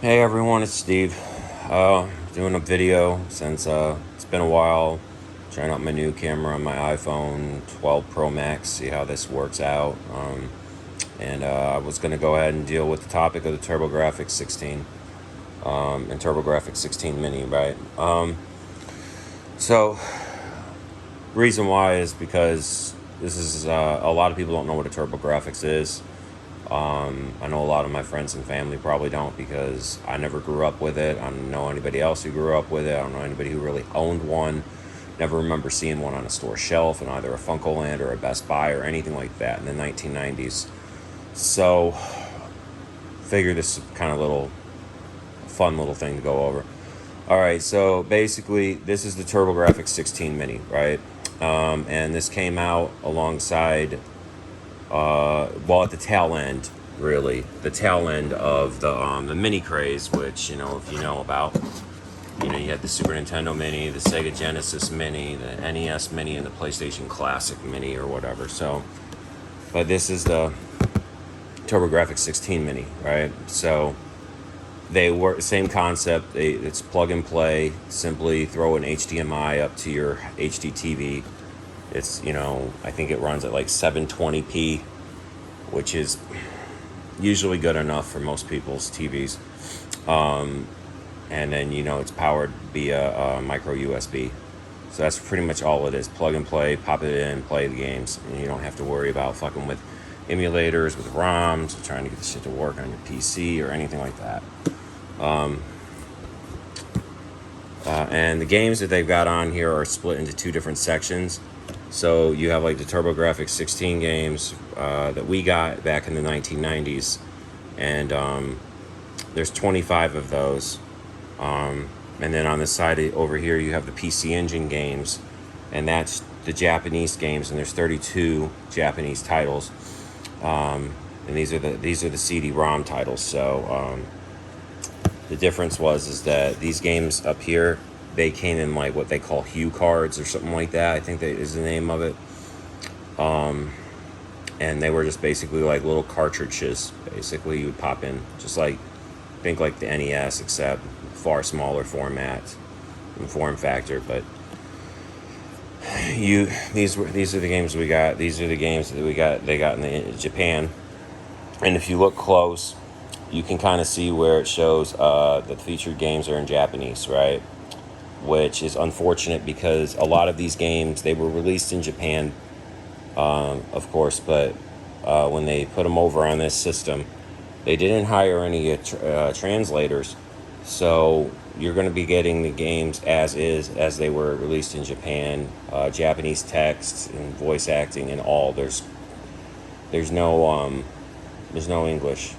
Hey everyone, it's Steve. Doing a video since it's been a while. Trying out my new camera on my iPhone 12 Pro Max, see how this works out. And I was going to go ahead and deal with the topic of the Turbografx 16 and Turbografx 16 Mini, right? So, reason why is because this is a lot of people don't know what a Turbografx is. I know a lot of my friends and family probably don't because I never grew up with it. I don't know anybody else who grew up with it. I don't know anybody who really owned one. Never remember seeing one on a store shelf in either a Funkoland or a Best Buy or anything like that in the 1990s. So, figure this is kind of fun little thing to go over. All right, so basically, this is the Turbografx 16 Mini, right? And this came out alongside at the tail end, really, the tail end of the mini craze, which, if you know about, you had the Super Nintendo Mini, the Sega Genesis Mini, the NES Mini, and the PlayStation Classic Mini, or whatever. So, but this is the Turbografx 16 Mini, right? So, they were same concept. It's plug and play. Simply throw an HDMI up to your HD TV. It's, I think it runs at like 720p, which is usually good enough for most people's TVs. And then, it's powered via micro USB. So that's pretty much all it is. Plug and play, pop it in, play the games. And you don't have to worry about fucking with emulators, with ROMs, or trying to get the shit to work on your PC or anything like that. And the games that they've got on here are split into two different sections. So you have like the Turbografx 16 games that we got back in the 1990s, and there's 25 of those. And then on the side over here you have the PC Engine games, and that's the Japanese games, and there's 32 Japanese titles. And these are the CD-ROM titles. So the difference is that these games up here, they came in like what they call hue cards or something like that. I think that is the name of it. And they were just basically like little cartridges. Basically, you would pop in, just like, think like the NES, except far smaller format and form factor. But these are the games we got. These are the games that they got in Japan. And if you look close, you can kind of see where it shows that the featured games are in Japanese, right? Which is unfortunate because a lot of these games, they were released in Japan, of course, but when they put them over on this system, they didn't hire any translators, so you're going to be getting the games as they were released in Japan, Japanese text and voice acting and all. There's no English.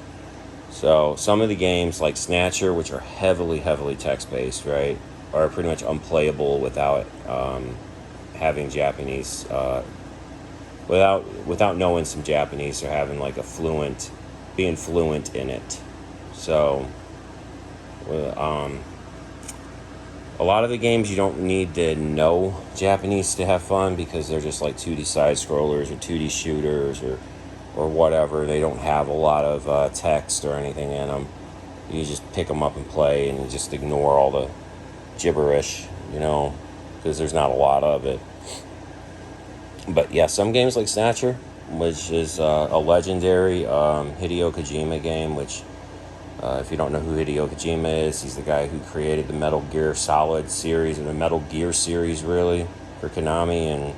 So some of the games like Snatcher, which are heavily text-based, right, are pretty much unplayable without having Japanese, without knowing some Japanese or having like being fluent in it. So a lot of the games you don't need to know Japanese to have fun because they're just like 2D side scrollers or 2D shooters or whatever. They don't have a lot of text or anything in them. You just pick them up and play and just ignore all the gibberish, because there's not a lot of it. But yeah, some games like Snatcher, which is a legendary Hideo Kojima game, which if you don't know who Hideo Kojima is, he's the guy who created the Metal Gear Solid series and the Metal Gear series, really, for Konami, and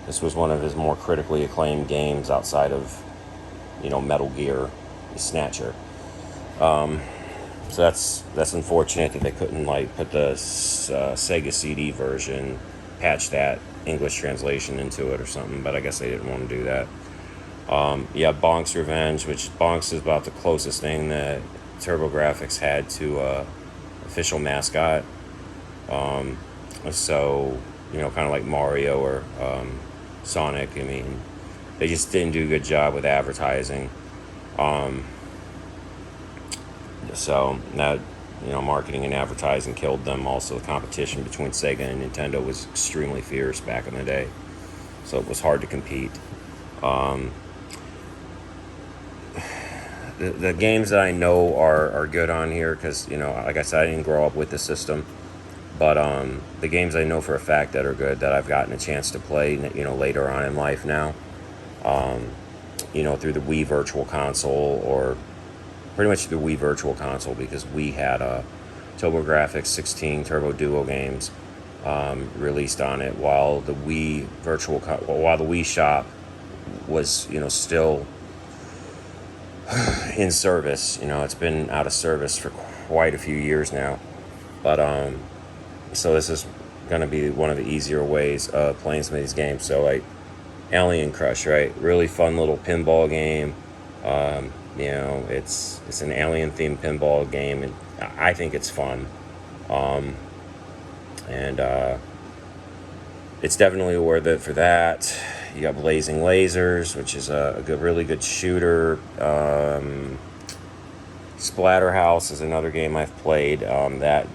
this was one of his more critically acclaimed games outside of Metal Gear, Snatcher. So that's unfortunate that they couldn't put the Sega CD version, patch that English translation into it or something, but I guess they didn't want to do that. Bonk's Revenge, which Bonk's is about the closest thing that Turbografx had to official mascot. So kind of like Mario or Sonic. I mean, they just didn't do a good job with advertising. So that, marketing and advertising killed them. Also, the competition between Sega and Nintendo was extremely fierce back in the day, so it was hard to compete. the games that I know are good on here, because, like I said, I didn't grow up with the system. But the games I know for a fact that are good, that I've gotten a chance to play, later on in life now, through the Wii Virtual Console, or pretty much the Wii Virtual Console, because we had Turbografx 16 Turbo Duo games released on it, while the while the Wii Shop was, still in service. It's been out of service for quite a few years now. But so this is going to be one of the easier ways of playing some of these games. So, like Alien Crush, right? Really fun little pinball game. It's an alien themed pinball game, and I think it's fun. And it's definitely worth it for that. You got Blazing Lasers, which is a really good shooter. Splatterhouse is another game I've played, that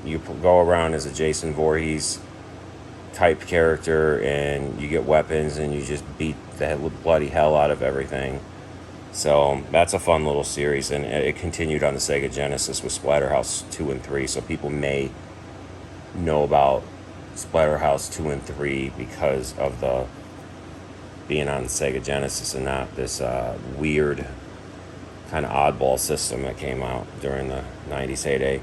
you go around as a Jason Voorhees type character, and you get weapons, and you just beat the bloody hell out of everything. So that's a fun little series, and it continued on the Sega Genesis with Splatterhouse 2 and 3. So people may know about Splatterhouse 2 and 3 because of the being on the Sega Genesis, and not this weird kind of oddball system that came out during the 90s heyday.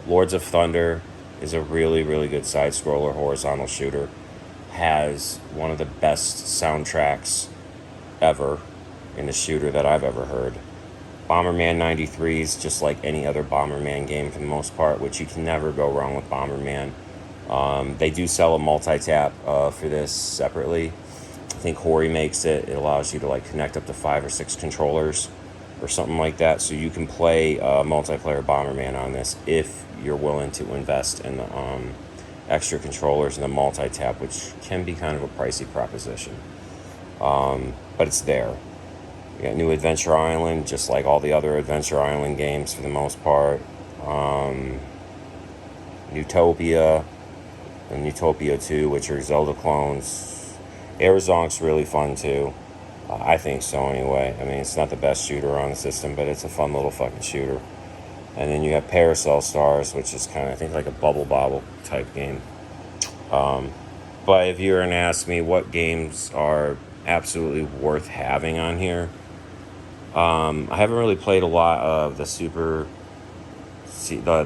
Lords of Thunder is a really, really good side-scroller horizontal shooter. Has one of the best soundtracks ever in a shooter that I've ever heard. Bomberman 93 is just like any other Bomberman game for the most part, which you can never go wrong with Bomberman. They do sell a multi-tap for this separately. I think Hori makes it. It allows you to like connect up to 5 or 6 controllers or something like that, so you can play multiplayer Bomberman on this if you're willing to invest in the extra controllers and the multi-tap, which can be kind of a pricey proposition. But it's there. You got New Adventure Island, just like all the other Adventure Island games for the most part. Utopia and Utopia 2, which are Zelda clones. Airzonk's really fun too. I think so anyway. I mean, it's not the best shooter on the system, but it's a fun little fucking shooter. And then you have Paracel Stars, which is kind of, I think, like a Bubble Bobble type game. But if you're going to ask me what games are absolutely worth having on here, I haven't really played a lot of the the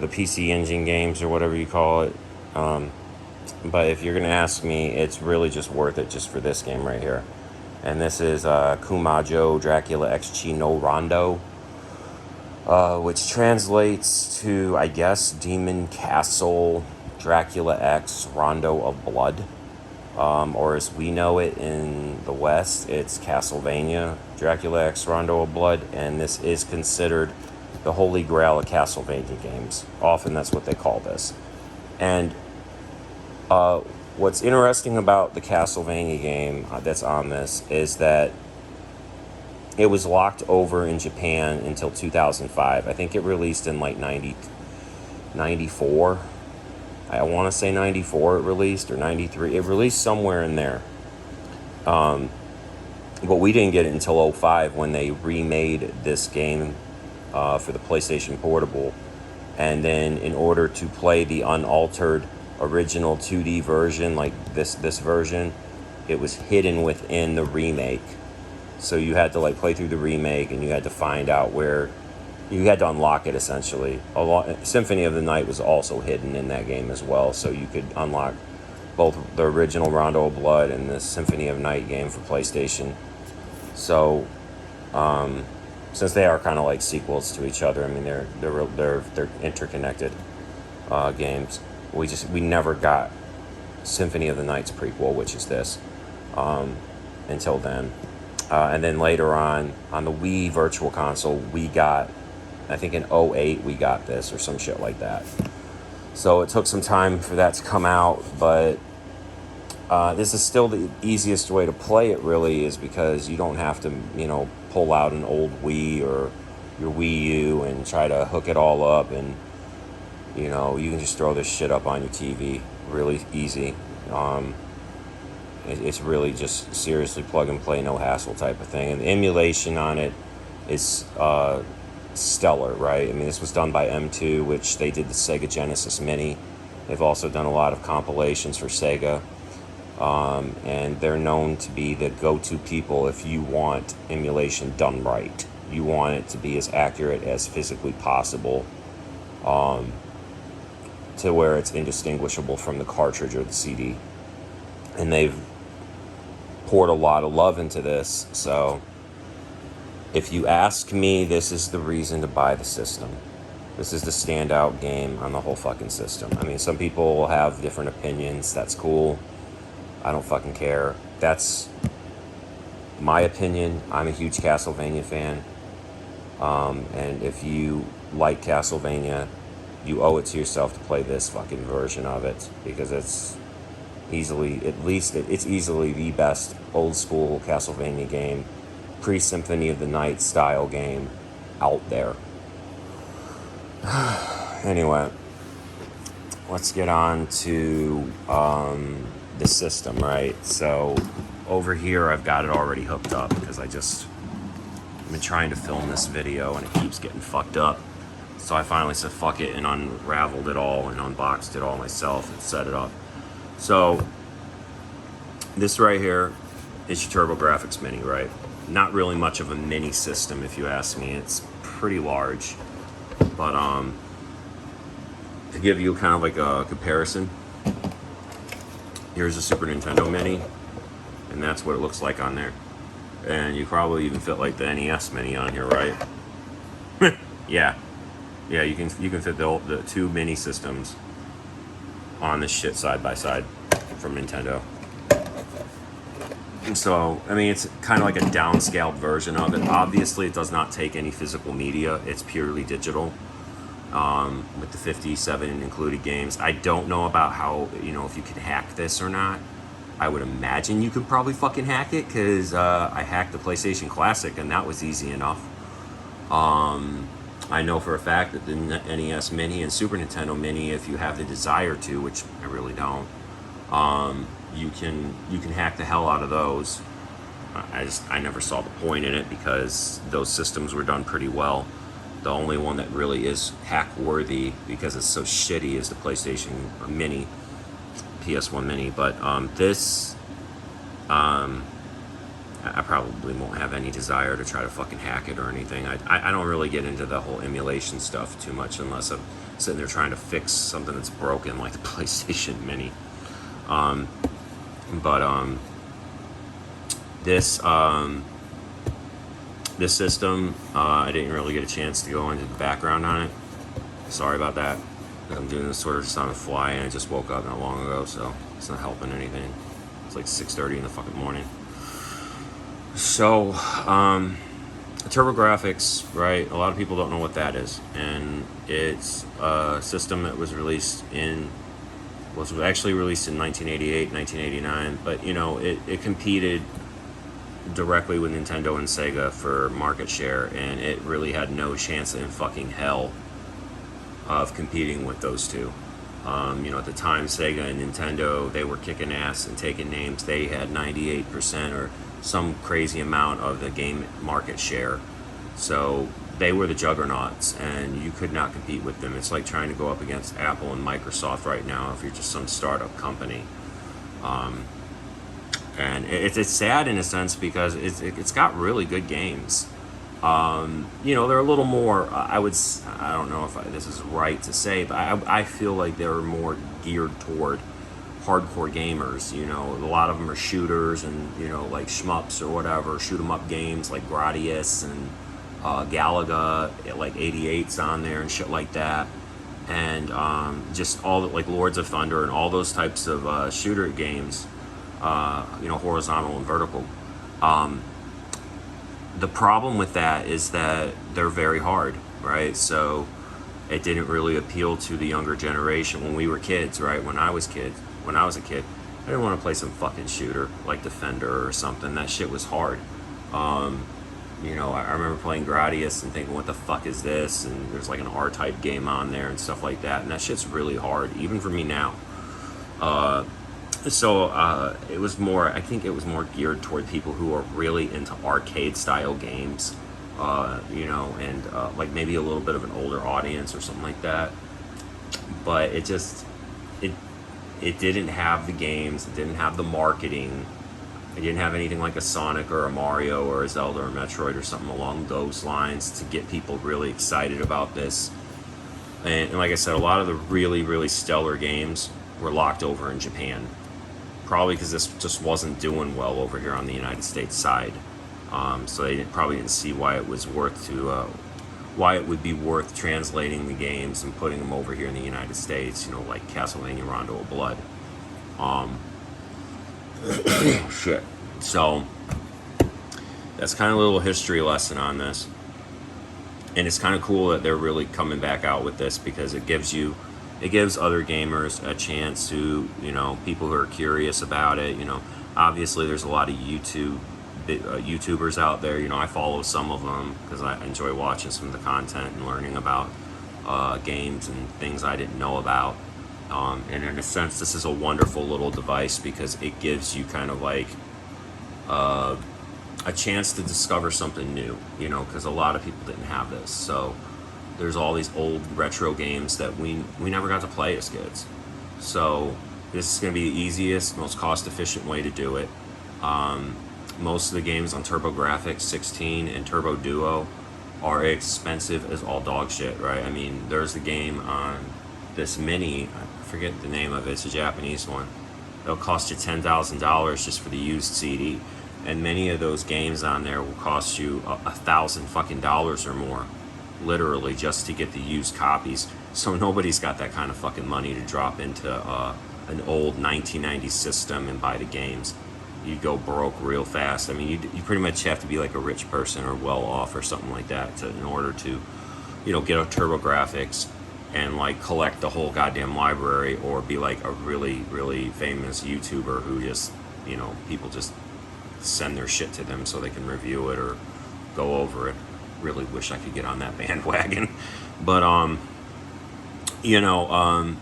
PC Engine games, or whatever you call it. But if you're going to ask me, it's really just worth it just for this game right here. And this is Kumajo Dracula X Chi no Rondo, which translates to, I guess, Demon Castle Dracula X Rondo of Blood. Or as we know it in the West, it's Castlevania Dracula X Rondo of Blood. And this is considered the holy grail of Castlevania games. Often that's what they call this. And what's interesting about the Castlevania game that's on this is that it was locked over in Japan until 2005. I think it released in like 94. I want to say 94 it released, or 93. It released somewhere in there. But we didn't get it until 05 when they remade this game for the PlayStation Portable. And then in order to play the unaltered original 2D version, like this version, it was hidden within the remake. So you had to like play through the remake, and you had to find out where you had to unlock it essentially. Symphony of the Night was also hidden in that game as well, so you could unlock both the original Rondo of Blood and the Symphony of Night game for PlayStation. So since they are kind of like sequels to each other, I mean they're interconnected games. We never got Symphony of the Night's prequel, which is this, until then. And then later on the Wii Virtual Console, we got, I think in 08, we got this, or some shit like that. So it took some time for that to come out, but this is still the easiest way to play it, really, is because you don't have to, pull out an old Wii or your Wii U and try to hook it all up, and you can just throw this shit up on your TV really easy. It's really just seriously plug and play, no hassle type of thing. And the emulation on it is stellar, right? I mean, this was done by M2, which they did the Sega Genesis Mini. They've also done a lot of compilations for Sega. And they're known to be the go-to people if you want emulation done right. You want it to be as accurate as physically possible, to where it's indistinguishable from the cartridge or the CD. And they've poured a lot of love into this. So if you ask me, this is the reason to buy the system. This is the standout game on the whole fucking system. I mean, some people will have different opinions. That's cool. I don't fucking care. That's my opinion. I'm a huge Castlevania fan. And if you like Castlevania, you owe it to yourself to play this fucking version of it, because it's easily, it's easily the best old school Castlevania game, pre-Symphony of the Night style game out there. Anyway, let's get on to the system, right? So over here I've got it already hooked up because I've been trying to film this video and it keeps getting fucked up. So I finally said fuck it and unraveled it all and unboxed it all myself and set it up. So this right here is your Turbografx Mini, right? Not really much of a mini system if you ask me. It's pretty large. But to give you kind of like a comparison, here's a Super Nintendo Mini, and that's what it looks like on there. And you probably even fit like the NES Mini on here, right? Yeah, you can fit the two mini systems on this shit side by side from Nintendo. And so, I mean, it's kind of like a downscaled version of it. Obviously, it does not take any physical media. It's purely digital, with the 57 included games. I don't know about how, if you can hack this or not. I would imagine you could probably fucking hack it, because I hacked the PlayStation Classic, and that was easy enough. I know for a fact that the NES Mini and Super Nintendo Mini, if you have the desire to, which I really don't, you can hack the hell out of those. I never saw the point in it because those systems were done pretty well. The only one that really is hack worthy because it's so shitty is the PlayStation Mini, PS1 Mini. But this, I probably won't have any desire to try to fucking hack it or anything. I don't really get into the whole emulation stuff too much unless I'm sitting there trying to fix something that's broken like the PlayStation Mini. This system, I didn't really get a chance to go into the background on it. Sorry about that. I'm doing this sort of just on the fly, and I just woke up not long ago, so it's not helping anything. It's like 6:30 in the fucking morning. So, Turbografx, right? A lot of people don't know what that is, and it's a system that was actually released in 1988, 1989, but it competed directly with Nintendo and Sega for market share, and it really had no chance in fucking hell of competing with those two. At the time, Sega and Nintendo, they were kicking ass and taking names. They had 98% or some crazy amount of the game market share. So they were the juggernauts, and you could not compete with them. It's like trying to go up against Apple and Microsoft right now if you're just some startup company. And it's sad in a sense because it's got really good games. They're a little more, I don't know if this is right to say, but I feel like they're more geared toward hardcore gamers. A lot of them are shooters and, like shmups or whatever, shoot 'em up games like Gradius and Galaga, like 88's on there and shit like that. And just all like Lords of Thunder and all those types of shooter games, horizontal and vertical. The problem with that is that they're very hard, right? So it didn't really appeal to the younger generation when we were kids, right? When I was a kid, I didn't want to play some fucking shooter like Defender or something. That shit was hard. I remember playing Gradius and thinking, what the fuck is this? And there's like an R-type game on there and stuff like that. And that shit's really hard, even for me now. So it was more, I think it was more geared toward people who are really into arcade style games, you know, and like maybe a little bit of an older audience or something like that. But it it didn't have the games, it didn't have the marketing, it didn't have anything like a Sonic or a Mario or a Zelda or a Metroid or something along those lines to get people really excited about this. And like I said, a lot of the really stellar games were locked over in Japan, probably because this just wasn't doing well over here on the United States side. So they probably didn't see why it was worth to, why it would be worth translating the games and putting them over here in the United States. You know, like Castlevania Rondo of Blood. Shit. So that's kind of a little history lesson on this, and it's kind of cool that they're really coming back out with this because it gives other gamers a chance to, you know, people who are curious about it. You know, obviously there's a lot of YouTubers out there. You know, I follow some of them because I enjoy watching some of the content and learning about games and things I didn't know about. And in a sense, this is a wonderful little device because it gives you kind of like a chance to discover something new, you know, because a lot of people didn't have this. So there's all these old retro games that we never got to play as kids. So this is going to be the easiest, most cost-efficient way to do it. Most of the games on Turbografx 16 and Turbo Duo are expensive as all dog shit, right? I mean, there's the game on this mini, I forget the name of it, it's a Japanese one. It'll cost you $10,000 just for the used CD. And many of those games on there will cost you $1,000 or more, literally, just to get the used copies. So nobody's got that kind of fucking money to drop into an old 1990s system and buy the games. You'd go broke real fast. I mean, you pretty much have to be like a rich person or well off or something like that in order to, you know, get a Turbografx and like collect the whole goddamn library, or be like a really famous YouTuber who just, you know, people just send their shit to them so they can review it or go over it. Really wish I could get on that bandwagon. But you know,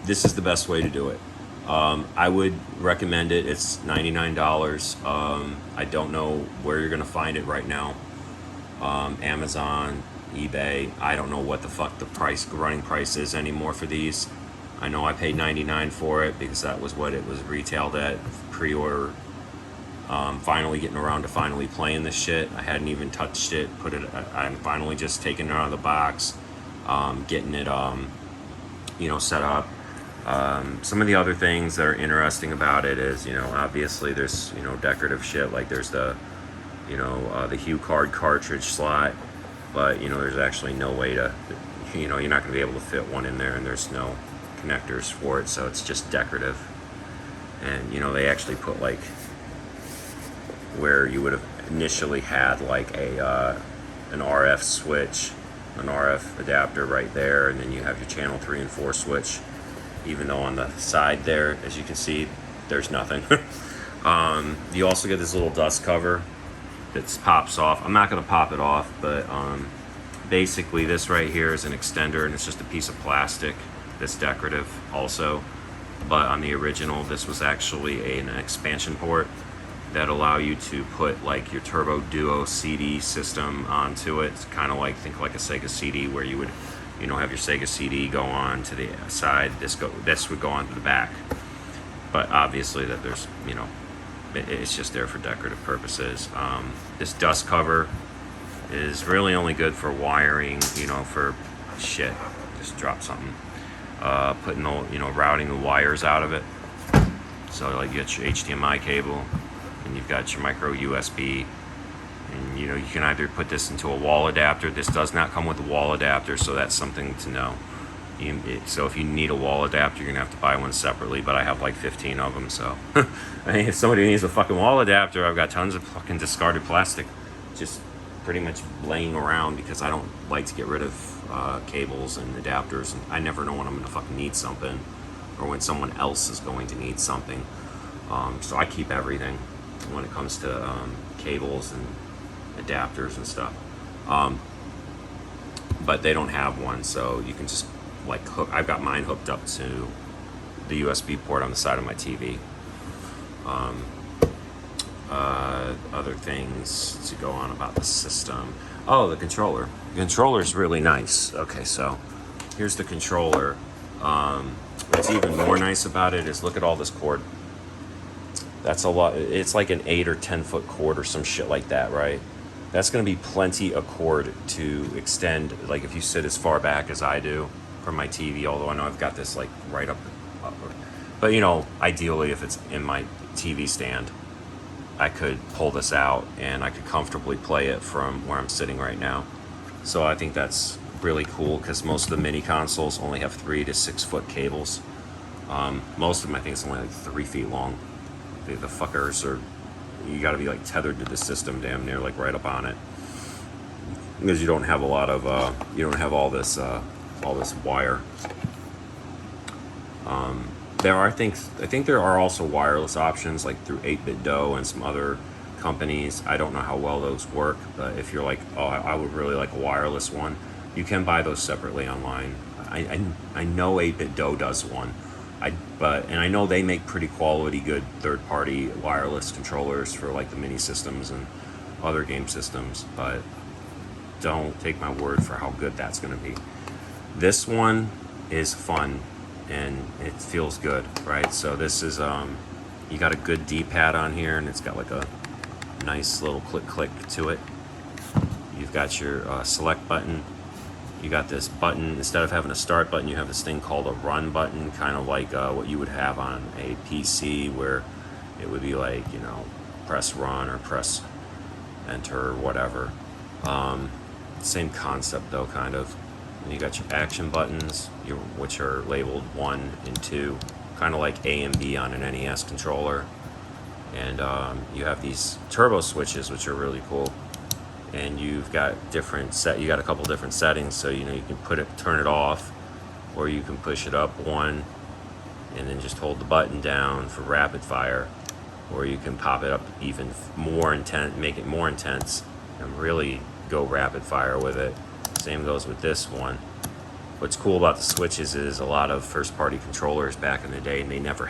this is the best way to do it. I would recommend it. It's $99. I don't know where you're gonna find it right now. Amazon, eBay. I don't know what the fuck the running price is anymore for these. I know I paid $99 for it because that was what it was retailed at pre-order. Finally getting around to finally playing this shit. I hadn't even touched it. I'm finally just taking it out of the box, getting it, you know, set up. Some of the other things that are interesting about it is, you know, obviously there's, you know, decorative shit, like there's the, you know, the Hue card cartridge slot, but, you know, there's actually no way to, you know, you're not going to be able to fit one in there, and there's no connectors for it, so it's just decorative. And, you know, they actually put like where you would have initially had like a an RF switch, an RF adapter right there, and then you have your channel 3 and 4 switch, even though on the side there, as you can see, there's nothing. You also get this little dust cover that pops off. I'm not going to pop it off, but basically this right here is an extender, and it's just a piece of plastic that's decorative also. But on the original, this was actually an expansion port that allow you to put like your Turbo Duo CD system onto it. It's kind of like, think like a Sega CD, where you would, you know, have your Sega CD go on to the side. This would go on to the back. But obviously that there's, you know, it's just there for decorative purposes. This dust cover is really only good for wiring, you know, for shit. Just drop something. Putting the, you know, routing the wires out of it. So like you got your HDMI cable, and you've got your micro USB, and you know, you can either put this into a wall adapter. This does not come with a wall adapter, so that's something to know. So if you need a wall adapter, you're gonna have to buy one separately, but I have like 15 of them, so I mean, if somebody needs a fucking wall adapter, I've got tons of fucking discarded plastic just pretty much laying around, because I don't like to get rid of cables and adapters, and I never know when I'm gonna fucking need something, or when someone else is going to need something. So I keep everything when it comes to cables and adapters and stuff. But they don't have one, so you can just like hook. I've got mine hooked up to the USB port on the side of my TV. Other things to go on about the system. Oh, the controller. The controller is really nice. Okay, so here's the controller. What's even more nice about it is look at all this cord. That's a lot. It's like an 8 or 10 foot cord or some shit like that, right? That's going to be plenty of cord to extend, like if you sit as far back as I do from my TV, although I know I've got this like right up. But you know, ideally if it's in my TV stand, I could pull this out and I could comfortably play it from where I'm sitting right now. So I think that's really cool because most of the mini consoles only have 3 to 6 foot cables. Most of them I think it's only like 3 feet long. The fuckers are, you got to be like tethered to the system damn near like right up on it, because you don't have a lot of you don't have all this wire. I think there are also wireless options like through 8BitDo and some other companies. I don't know how well those work, but if you're like, oh, I would really like a wireless one, you can buy those separately online. I know 8BitDo does one. And I know they make pretty quality, good third-party wireless controllers for like the mini systems and other game systems, but don't take my word for how good that's going to be. This one is fun and it feels good, right? So this is you got a good D-pad on here, and it's got like a nice little click to it. You've got your select button. You got this button, instead of having a start button, you have this thing called a run button, kind of like what you would have on a PC, where it would be like, you know, press run or press enter or whatever. Same concept though, kind of. And you got your action buttons, which are labeled 1 and 2, kind of like A and B on an NES controller. And you have these turbo switches, which are really cool. And you've got you got a couple different settings, so you know you can turn it off, or you can push it up 1 and then just hold the button down for rapid fire, or you can pop it up even more intense, make it more intense, and really go rapid fire with it. Same goes with this one. What's cool about the switches is a lot of first-party controllers back in the day, and they never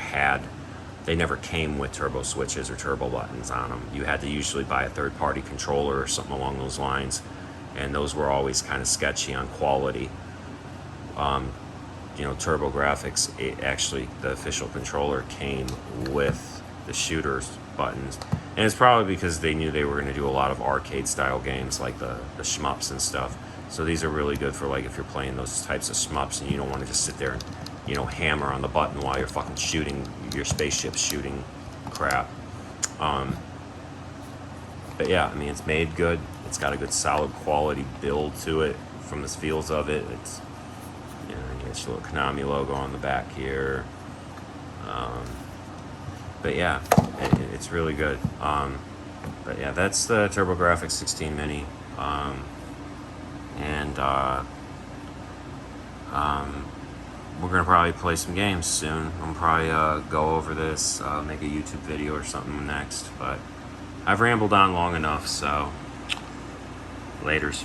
came with turbo switches or turbo buttons on them. You had to usually buy a third-party controller or something along those lines, and those were always kind of sketchy on quality. You know, Turbografx, actually the official controller came with the shooter's buttons, and it's probably because they knew they were going to do a lot of arcade-style games like the shmups and stuff. So these are really good for like if you're playing those types of shmups and you don't want to just sit there and, you know, hammer on the button while you're fucking shooting your spaceship shooting crap. But yeah, I mean, it's made good. It's got a good solid quality build to it from the feels of it. It's, you know, you got your little Konami logo on the back here. But yeah, it's really good. But yeah, that's the Turbografx 16 Mini. We're gonna probably play some games soon. I'm probably go over this, make a YouTube video or something next. But I've rambled on long enough, so laters.